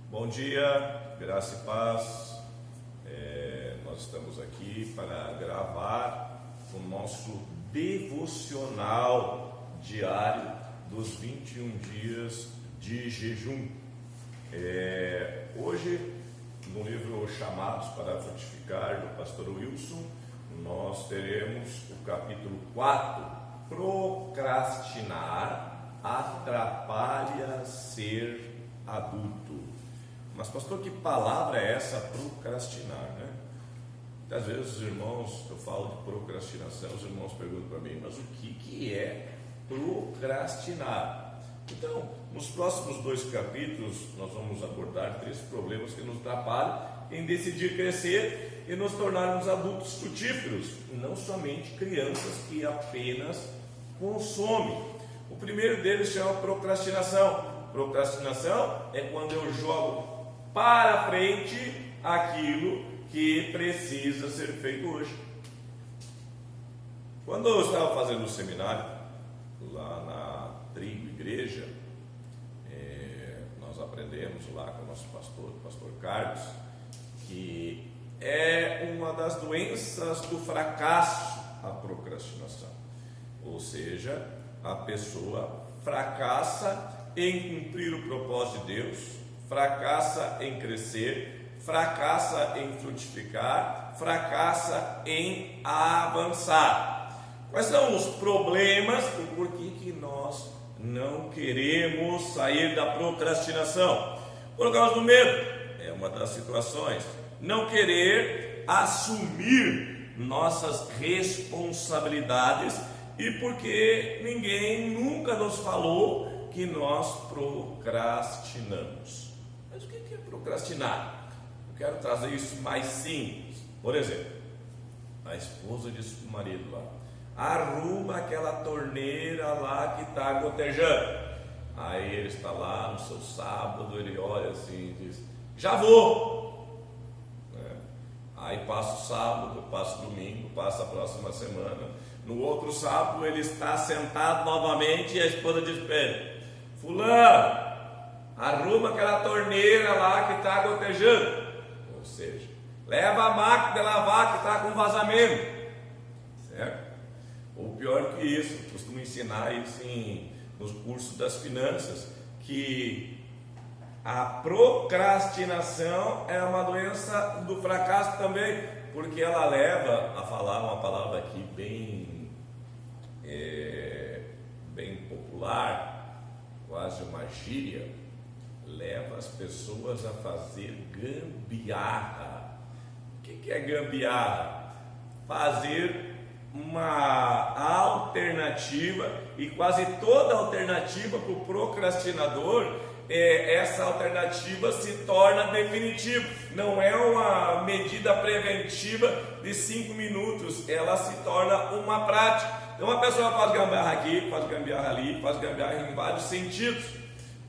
Bom dia, graça e paz. Nós estamos aqui para gravar o nosso devocional diário dos 21 dias de jejum. Hoje, no livro Chamados para Frutificar, do pastor Wilson, nós teremos o capítulo 4, Procrastinar atrapalha ser adulto. Mas pastor, que palavra é essa, procrastinar, né? Às vezes os irmãos, eu falo de procrastinação, os irmãos perguntam para mim, mas o que é procrastinar? Então, nos próximos 2 capítulos, nós vamos abordar 3 problemas que nos atrapalham em decidir crescer e nos tornarmos adultos frutíferos, e não somente crianças que apenas consomem. O primeiro deles chama procrastinação. Procrastinação é quando eu jogo para frente aquilo que precisa ser feito hoje. Quando eu estava fazendo o seminário lá na Trigo Igreja, nós aprendemos lá com o nosso pastor, o pastor Carlos, que é uma das doenças do fracasso a procrastinação. Ou seja, a pessoa fracassa em cumprir o propósito de Deus, fracassa em crescer, fracassa em frutificar, fracassa em avançar. Quais são os problemas e por que nós não queremos sair da procrastinação? Por causa do medo, é uma das situações. Não querer assumir nossas responsabilidades e porque ninguém nunca nos falou que nós procrastinamos. Mas o que é procrastinar? Eu quero trazer isso mais simples. Por exemplo, a esposa disse para o marido lá: arruma aquela torneira lá que está gotejando. Aí ele está lá no seu sábado, ele olha assim e diz: já vou. Aí passa o sábado, passa o domingo, passa a próxima semana. No outro sábado ele está sentado novamente e a esposa diz para ele: fulano, arruma aquela torneira lá que está gotejando. Ou seja, leva a máquina de lavar que está com vazamento. Certo? Ou pior que isso, costumo ensinar isso nos cursos das finanças, que a procrastinação é uma doença do fracasso também, porque ela leva a falar uma palavra aqui bem popular, quase uma gíria, leva as pessoas a fazer gambiarra. O que é gambiarra? Fazer uma alternativa, e quase toda alternativa para o procrastinador, essa alternativa se torna definitiva. Não é uma medida preventiva de 5 minutos, ela se torna uma prática. Então a pessoa faz gambiarra aqui, faz gambiarra ali, faz gambiarra em vários sentidos.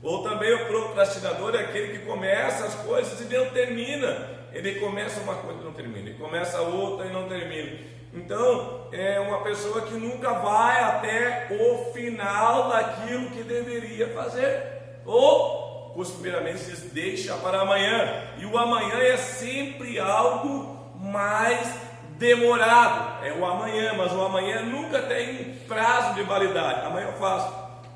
Ou também o procrastinador é aquele que começa as coisas e não termina. Ele começa uma coisa e não termina, ele começa outra e não termina. Então é uma pessoa que nunca vai até o final daquilo que deveria fazer. Ou, costumeiramente, se deixa para amanhã. E o amanhã é sempre algo mais demorado. É o amanhã, mas o amanhã nunca tem prazo de validade. Amanhã eu faço.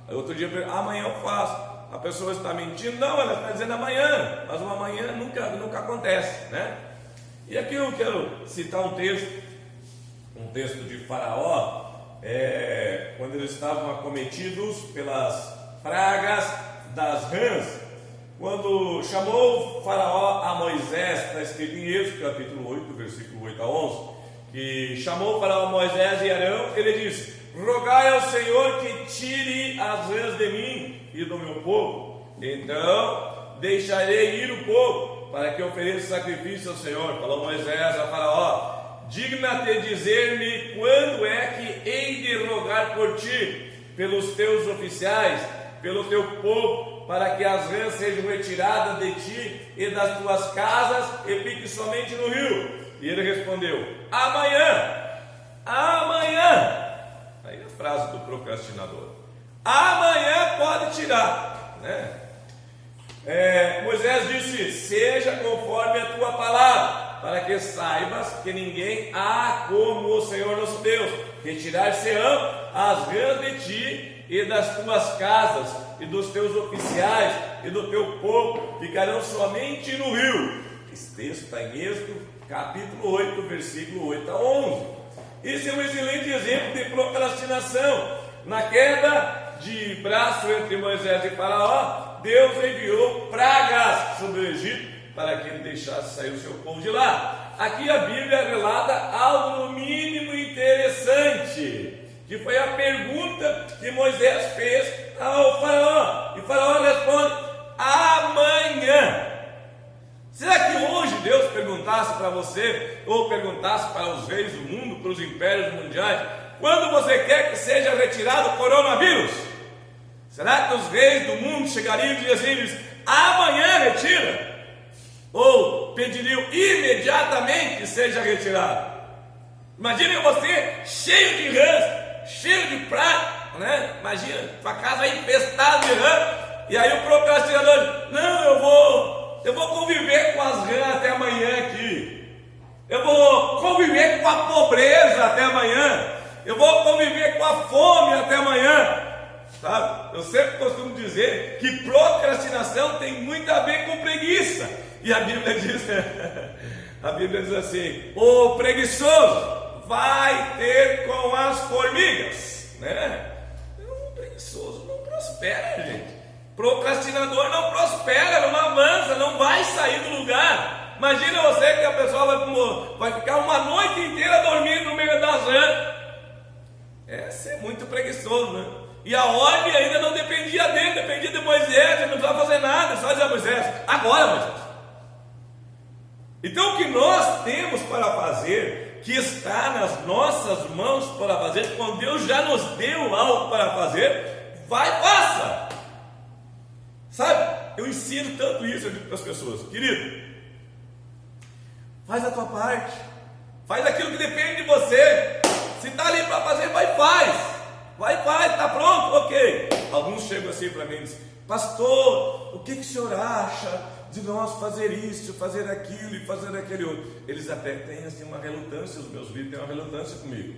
Aí outro dia, amanhã eu faço. A pessoa está mentindo? Não, ela está dizendo amanhã. Mas o amanhã nunca acontece, né? E aqui eu quero citar um texto de Faraó, quando eles estavam acometidos pelas pragas das rãs. Quando chamou Faraó a Moisés, está escrito em Êxodo capítulo 8, versículo 8 a 11, que chamou Faraó Moisés e Arão, ele disse: rogai ao Senhor que tire as rãs de mim e do meu povo, então deixarei ir o povo, para que ofereça sacrifício ao Senhor. Falou Moisés a Faraó: digna-te dizer-me quando é que hei de rogar por ti, pelos teus oficiais, pelo teu povo, para que as rãs sejam retiradas de ti e das tuas casas e fique somente no rio. E ele respondeu: amanhã. Aí a frase do procrastinador: amanhã pode tirar, né? Moisés disse: seja conforme a tua palavra, para que saibas que ninguém há como o Senhor nosso Deus. Retirar-se-ão as rãs de ti e das tuas casas, e dos teus oficiais, e do teu povo, ficarão somente no rio. Esse texto está em Êxodo, capítulo 8, versículo 8 a 11. Esse é um excelente exemplo de procrastinação. Na queda de braço entre Moisés e Faraó, Deus enviou pragas sobre o Egito para que ele deixasse sair o seu povo de lá. Aqui a Bíblia relata algo no mínimo interessante, que foi a pergunta que Moisés fez ao Faraó. E Faraó responde: amanhã. Será que hoje Deus perguntasse para você, ou perguntasse para os reis do mundo, para os impérios mundiais, quando você quer que seja retirado o coronavírus? Será que os reis do mundo chegariam e dizeriam: amanhã retira? Ou pediriam imediatamente que seja retirado? Imagine você cheio de rãs, cheio de praga, né? Imagina, tua casa infestada de rã, e aí o procrastinador diz: não, eu vou conviver com as rãs até amanhã aqui, eu vou conviver com a pobreza até amanhã, eu vou conviver com a fome até amanhã. Sabe? Eu sempre costumo dizer que procrastinação tem muito a ver com preguiça. E a Bíblia diz assim: o preguiçoso vai ter com as formigas, né? O preguiçoso não prospera, gente. Procrastinador não prospera, não avança, não vai sair do lugar. Imagina você que a pessoa vai ficar uma noite inteira dormindo no meio das rãs. É ser muito preguiçoso, né? E a ordem ainda não dependia dele, dependia de Moisés. Ele não precisava fazer nada, só dizer a Moisés: agora, Moisés. Então o que nós temos para fazer, que está nas nossas mãos para fazer, quando Deus já nos deu algo para fazer, vai, faça. Sabe, eu ensino tanto isso, eu digo para as pessoas: querido, faz a tua parte, faz aquilo que depende de você. Se está ali para fazer, vai, está pronto, ok. Alguns chegam assim para mim e dizem: pastor, o que o senhor acha de nós fazer isso, fazer aquilo e fazer aquele outro? Eles até têm assim uma relutância, os meus filhos têm uma relutância comigo,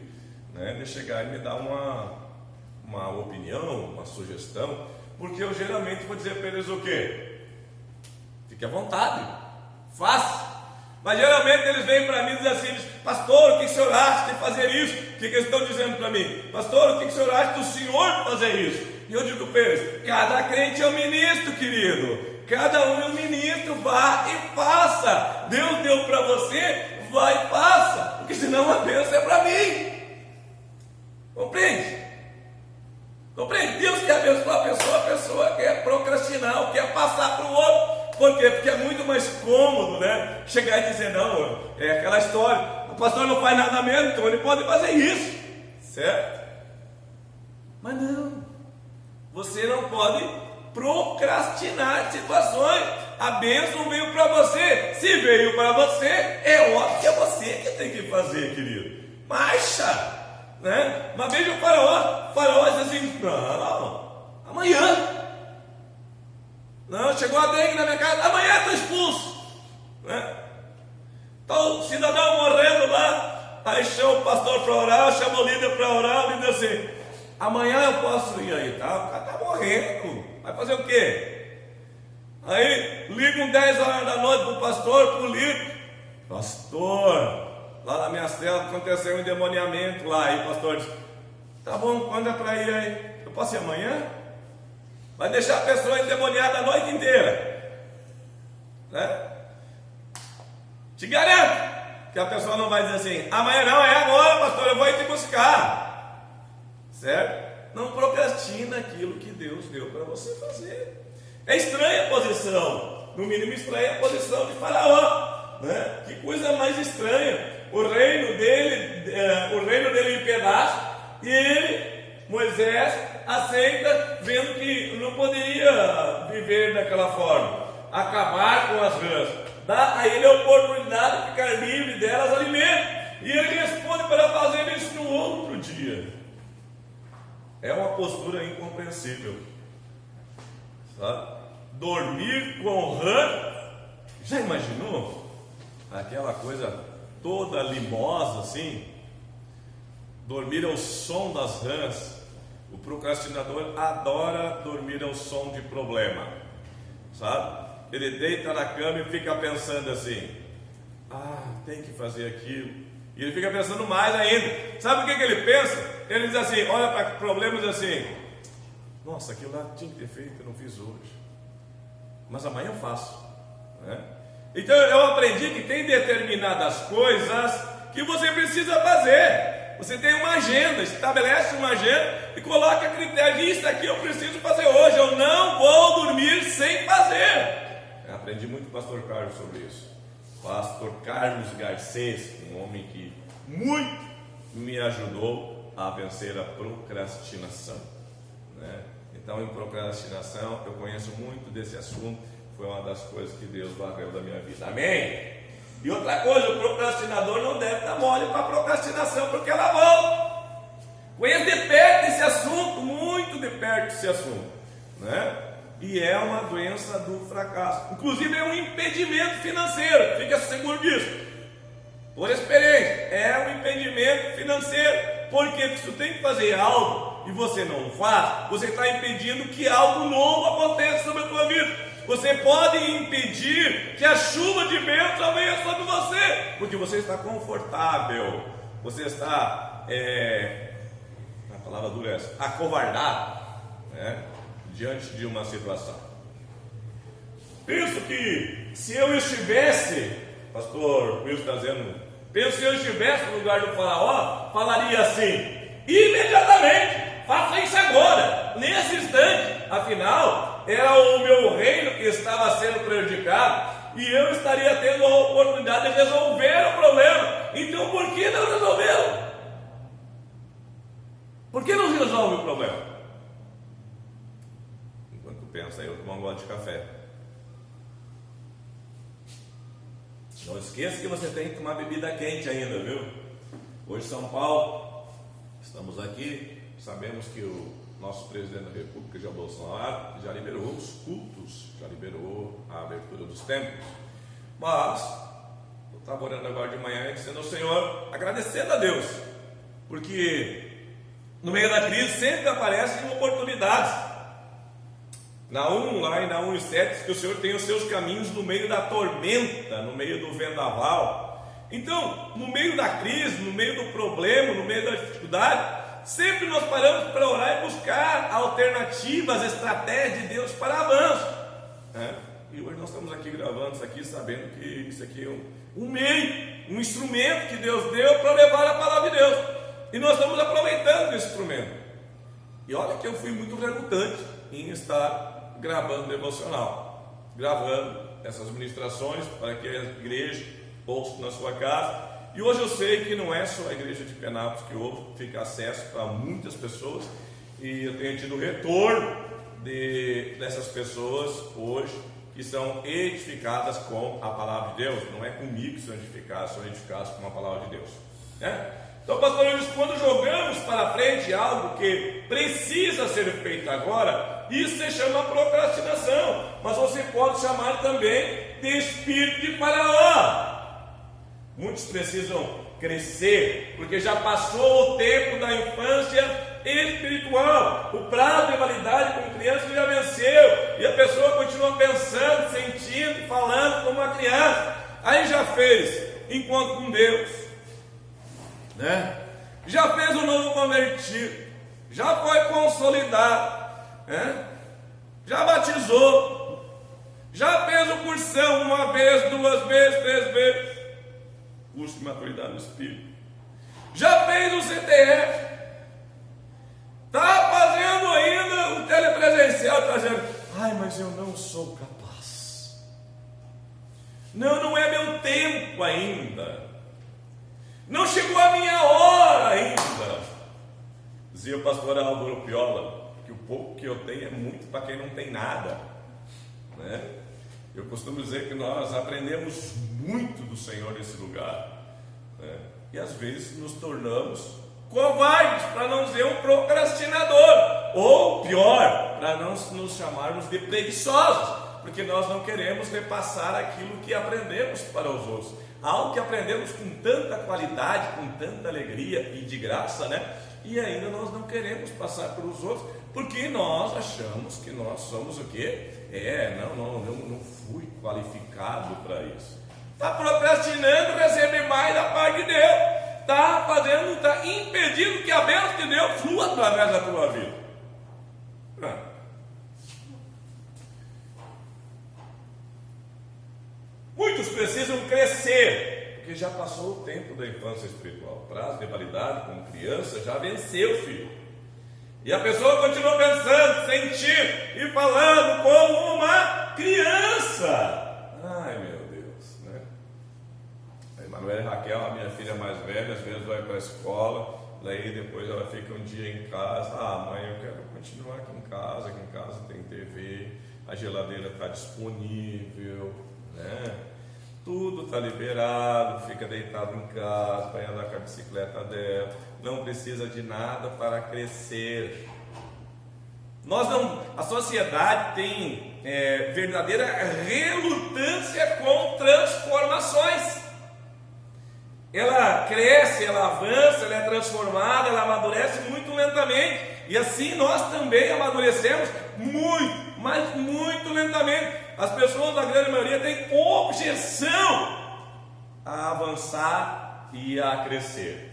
né, de chegar e me dar uma opinião, uma sugestão, porque eu geralmente vou dizer para eles o quê? Fique à vontade, faça. Mas geralmente eles vêm para mim e dizem assim: pastor, o que o senhor acha de fazer isso? O que eles estão dizendo para mim? Pastor, o que o senhor acha do senhor fazer isso? E eu digo para eles: cada crente é um ministro, querido. Cada um é um ministro, vá e faça. Deus deu para você, vai e faça, porque senão a bênção é para mim. Compreende? Deus quer abençoar a pessoa quer procrastinar, quer passar para o outro. Por quê? Porque é muito mais cômodo, né? Chegar e dizer: não, é aquela história, o pastor não faz nada mesmo, então ele pode fazer isso, certo? Mas não, você não pode procrastinar situações. A bênção veio para você. Se veio para você, é óbvio que é você que tem que fazer, querido. Marcha, né? Mas veja o Faraó diz assim: não, amanhã. Não, chegou a dengue na minha casa, amanhã estou expulso, né? Então o cidadão morrendo lá, aí chama o pastor para orar, chama o líder para orar, e diz assim: amanhã eu posso ir aí, tá? O cara está morrendo, vai fazer o quê? Aí ligam 10 horas da noite para o pastor, para o líder: pastor, lá na minha cela aconteceu um endemoniamento lá. Aí o pastor diz: tá bom, quando é para ir aí? Eu posso ir amanhã? Vai deixar a pessoa endemoniada a noite inteira, né? Te garanto que a pessoa não vai dizer assim: amanhã não, é agora, pastor, eu vou ir te buscar, certo? Não procrastina aquilo que Deus deu para você fazer. É estranha a posição, no mínimo estranha a posição de Faraó, né? Que coisa mais estranha. O reino dele em pedaços, e ele, Moisés, aceita, vendo que não poderia viver daquela forma, acabar com as rãs, dá a ele a oportunidade de ficar livre delas, alimento, e ele responde para fazer isso no outro dia. É uma postura incompreensível, sabe? dormir com rã. Já imaginou? Aquela coisa toda limosa assim. Dormir ao som das rãs. O procrastinador adora dormir ao som de problema, sabe? Ele deita na cama e fica pensando assim: tem que fazer aquilo. E ele fica pensando mais ainda. Sabe o que ele pensa? Ele diz assim, olha para problemas assim: nossa, aquilo lá tinha que ter feito, eu não fiz hoje, mas amanhã eu faço, né? Então eu aprendi que tem determinadas coisas que você precisa fazer. Você tem uma agenda, estabelece uma agenda e coloca critério: isso aqui eu preciso fazer hoje, eu não vou dormir sem fazer. Eu aprendi muito com o pastor Carlos sobre isso. Pastor Carlos Garcês, um homem que muito me ajudou a vencer a procrastinação, né? Então, em procrastinação, eu conheço muito desse assunto. Foi uma das coisas que Deus varreu da minha vida. Amém? E outra coisa, o procrastinador não deve dar mole para a procrastinação, porque ela volta. Conheço de perto esse assunto, muito de perto esse assunto, né? E é uma doença do fracasso. Inclusive é um impedimento financeiro, fica seguro disso. Por experiência, é um impedimento financeiro. Porque se você tem que fazer algo e você não faz, você está impedindo que algo novo aconteça sobre a tua vida. Você pode impedir que a chuva de bênção venha sobre você, porque você está confortável, você está, a palavra dura é essa, acovardado, né, diante de uma situação. Penso que se eu estivesse, pastor Wilson está dizendo, penso que se eu estivesse no lugar do faraó, falaria assim, imediatamente, faça isso agora, nesse instante, afinal, era o meu reino que estava sendo prejudicado e eu estaria tendo a oportunidade de resolver o problema. Então por que não resolveu? Por que não resolve o problema? Enquanto pensa aí, eu tomo um gole de café. Não esqueça que você tem que tomar bebida quente ainda, viu? Hoje São Paulo, estamos aqui, sabemos que o nosso presidente da República, Jair Bolsonaro, já liberou os cultos, já liberou a abertura dos templos. Mas eu estava orando agora de manhã e dizendo ao Senhor, agradecendo a Deus, porque no meio da crise sempre aparecem oportunidades. Naum, lá em Naum 7, diz que o Senhor tem os seus caminhos no meio da tormenta, no meio do vendaval. Então, no meio da crise, no meio do problema, no meio da dificuldade, sempre nós paramos para orar e buscar alternativas, estratégias de Deus para avanço, né? E hoje nós estamos aqui gravando isso aqui, sabendo que isso aqui é um meio, um instrumento que Deus deu para levar a palavra de Deus. E nós estamos aproveitando esse instrumento. E olha que eu fui muito relutante em estar gravando devocional, gravando essas ministrações para que a igreja ouça na sua casa. E hoje eu sei que não é só a igreja de Penápolis que ouve, fica acesso para muitas pessoas, e eu tenho tido retorno dessas pessoas hoje que são edificadas com a palavra de Deus. Não é comigo que são edificadas com a palavra de Deus, né? Então, pastor, quando jogamos para frente algo que precisa ser feito agora, isso se chama procrastinação, mas você pode chamar também de espírito de Faraó. Muitos precisam crescer, porque já passou o tempo da infância espiritual, o prazo de validade como criança já venceu, e a pessoa continua pensando, sentindo, falando como uma criança. Aí já fez encontro com Deus, né? Já fez um novo convertido, já foi consolidado, né? Já batizou, já fez o cursão uma vez, 2 vezes, 3 vezes, curso de maturidade do Espírito, já fez o CTF, está fazendo ainda o telepresencial, está dizendo, mas eu não sou capaz, não é meu tempo ainda, não chegou a minha hora ainda. Dizia o pastor Álvaro Piola que o pouco que eu tenho é muito para quem não tem nada, né? Eu costumo dizer que nós aprendemos muito do Senhor nesse lugar, né? E às vezes nos tornamos covardes, para não dizer um procrastinador, ou pior, para não nos chamarmos de preguiçosos. porque nós não queremos repassar aquilo que aprendemos para os outros, algo que aprendemos com tanta qualidade, com tanta alegria e de graça, né? E ainda nós não queremos passar para os outros, porque nós achamos que nós somos o quê? Não fui qualificado para isso. Está procrastinando receber mais da parte de Deus. Está impedindo que a bênção de Deus flua através da tua vida. Muitos precisam crescer, porque já passou o tempo da infância espiritual. O prazo de validade como criança já venceu, filho. E a pessoa continua pensando, sentindo e falando como uma criança. Ai, meu Deus, né? A Emanuela e Raquel, a minha filha mais velha, às vezes vai para a escola, daí depois ela fica um dia em casa. Mãe, eu quero continuar aqui em casa tem TV, a geladeira está disponível, né? Tudo está liberado, fica deitado em casa, vai andar com a bicicleta dela, não precisa de nada para crescer. A sociedade tem verdadeira relutância com transformações. Ela cresce, ela avança, ela é transformada, ela amadurece muito lentamente. E assim nós também amadurecemos muito, mas muito lentamente. As pessoas, a grande maioria, têm objeção a avançar e a crescer.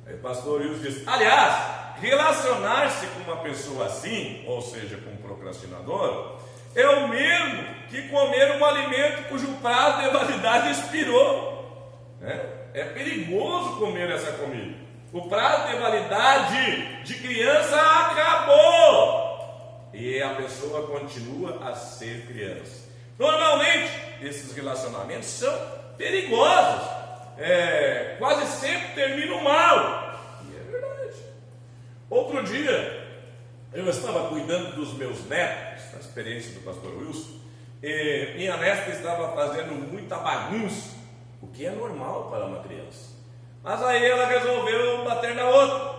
Aí o pastor Wilson diz: aliás, relacionar-se com uma pessoa assim, ou seja, com um procrastinador, é o mesmo que comer um alimento cujo prazo de validade expirou. É perigoso comer essa comida. O prazo de validade de criança acabou. E a pessoa continua a ser criança. Normalmente, esses relacionamentos são perigosos. Quase sempre terminam mal. E é verdade. Outro dia, eu estava cuidando dos meus netos, a experiência do pastor Wilson, e minha neta estava fazendo muita bagunça, o que é normal para uma criança. Mas aí ela resolveu bater na outra.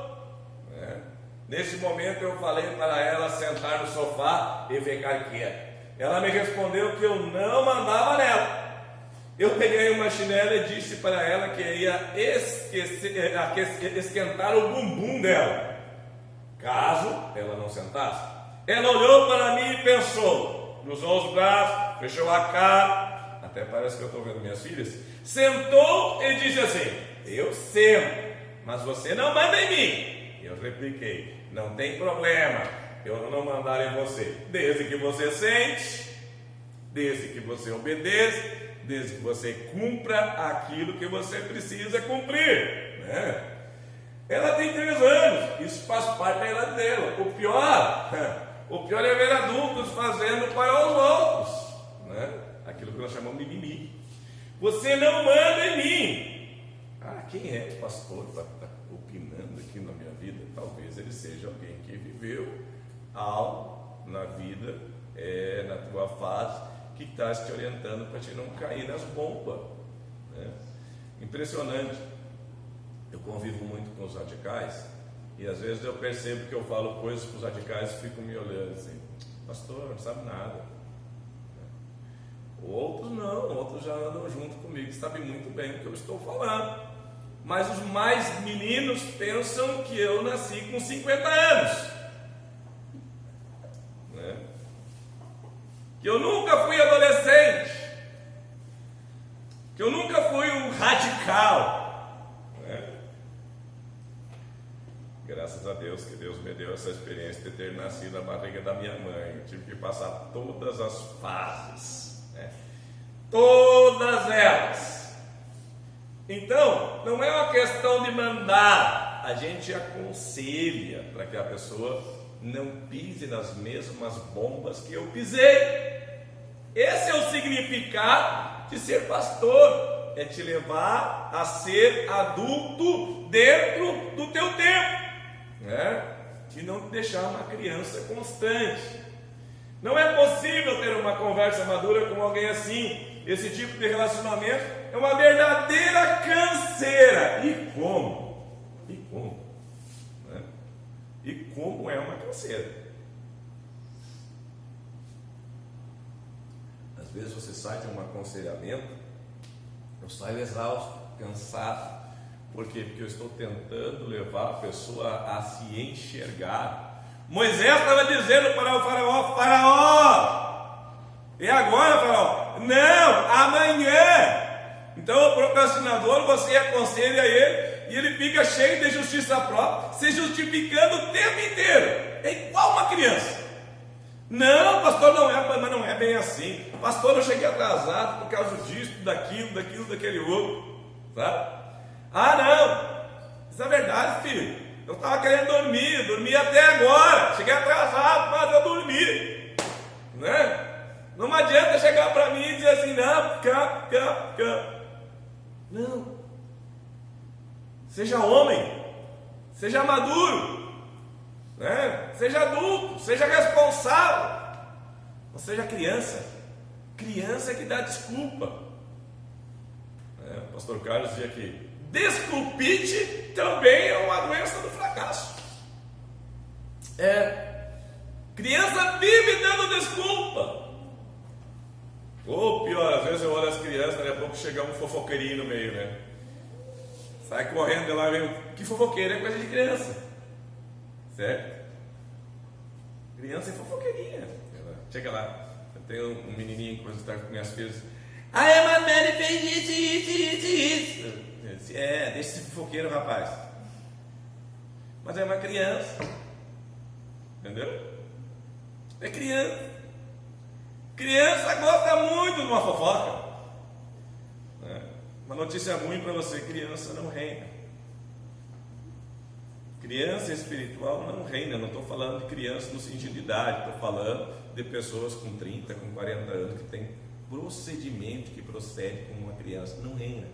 Nesse momento eu falei para ela sentar no sofá e ficar quieta. Ela me respondeu que eu não mandava nela. Eu peguei uma chinela e disse para ela que ia esquentar o bumbum dela, caso ela não sentasse. Ela olhou para mim e pensou, cruzou os braços, fechou a cara, até parece que eu estou vendo minhas filhas, sentou e disse assim: eu sento, mas você não manda em mim. Eu repliquei: não tem problema eu não mandar em você, desde que você sente, desde que você obedeça, desde que você cumpra aquilo que você precisa cumprir, né? Ela tem 3 anos, isso faz parte da idade dela. O pior é ver adultos fazendo para os outros, né? Aquilo que nós chamamos de mimimi. Você não manda em mim. Quem é o pastor para estar opinando aqui na minha vida? Talvez ele seja alguém que viveu algo na vida, na tua fase, que está te orientando para te não cair nas bombas, né? Impressionante. Eu convivo muito com os radicais e às vezes eu percebo que eu falo coisas para os radicais e ficam me olhando assim: pastor, não sabe nada. Outros não, outros já andam junto comigo, sabem muito bem o que eu estou falando. Mas os mais meninos pensam que eu nasci com 50 anos, né? Que eu nunca fui adolescente, que eu nunca fui um radical, né? Graças a Deus que Deus me deu essa experiência de ter nascido na barriga da minha mãe. Eu tive que passar todas as fases, né? Todas elas. Então, não é uma questão de mandar, a gente aconselha para que a pessoa não pise nas mesmas bombas que eu pisei. Esse é o significado de ser pastor, é te levar a ser adulto dentro do teu tempo, né? E não te deixar uma criança constante. Não é possível ter uma conversa madura com alguém assim. Esse tipo de relacionamento é uma verdadeira canseira. E como? Né? E como é uma canseira? Às vezes você sai de um aconselhamento, eu saio exausto, cansado. Por quê? Porque eu estou tentando levar a pessoa a se enxergar. Moisés estava dizendo para o faraó: Faraó, e agora, faraó? Não, amanhã. Então o procrastinador, você aconselha ele e ele fica cheio de justiça própria, se justificando o tempo inteiro. É igual uma criança. Não, pastor, mas não é bem assim. Pastor, eu cheguei atrasado por causa disso, daquele outro, sabe? Ah, não, isso é verdade, filho. Eu estava querendo dormir até agora. Cheguei atrasado, mas eu dormi, né? Não adianta chegar para mim e dizer assim: não, fica. Não. Seja homem, seja maduro, né? Seja adulto, seja responsável. Não seja criança. Criança é que dá desculpa. O pastor Carlos dizia que desculpite também é uma doença do fracasso. Criança vive dando desculpa. Ou pior, às vezes eu olho as crianças, daqui a pouco chega um fofoqueirinho no meio, né? Sai correndo de lá e vem, que fofoqueiro, é coisa de criança, certo? Criança é fofoqueirinha. Chega lá, eu tenho um menininho que está com minhas filhas. A Emanuele fez isso. Deixa esse fofoqueiro, rapaz. Mas é uma criança, entendeu? É criança. Criança gosta muito de uma fofoca. Uma notícia ruim para você: criança não reina. Criança espiritual não reina. Não estou falando de criança no sentido de idade, estou falando de pessoas com 30, com 40 anos que tem procedimento que procede como uma criança. Não reina.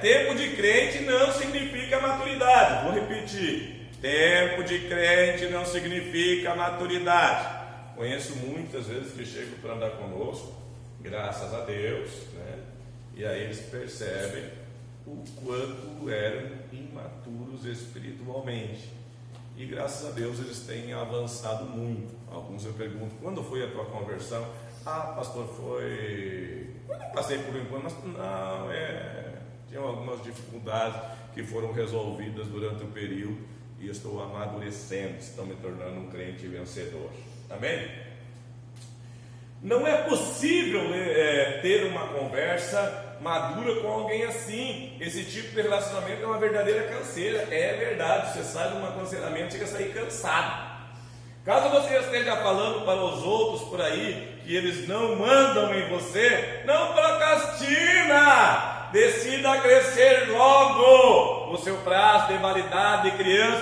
Tempo de crente não significa maturidade. Vou repetir: tempo de crente não significa maturidade. Conheço muitas vezes que chegam para andar conosco, graças a Deus, né? E aí eles percebem o quanto eram imaturos espiritualmente. E graças a Deus eles têm avançado muito. Alguns eu pergunto: quando foi a tua conversão? Ah, pastor, foi quando eu passei por um encontro, mas não, tinha algumas dificuldades que foram resolvidas durante o período e eu estou amadurecendo, estou me tornando um crente vencedor. Amém? Não é possível ter uma conversa madura com alguém assim. Esse tipo de relacionamento é uma verdadeira canseira. É verdade, você sai de um aconselhamento, chega a sair cansado. Caso você esteja falando para os outros por aí que eles não mandam em você, não procrastina. Decida crescer logo. O seu prazo de validade de criança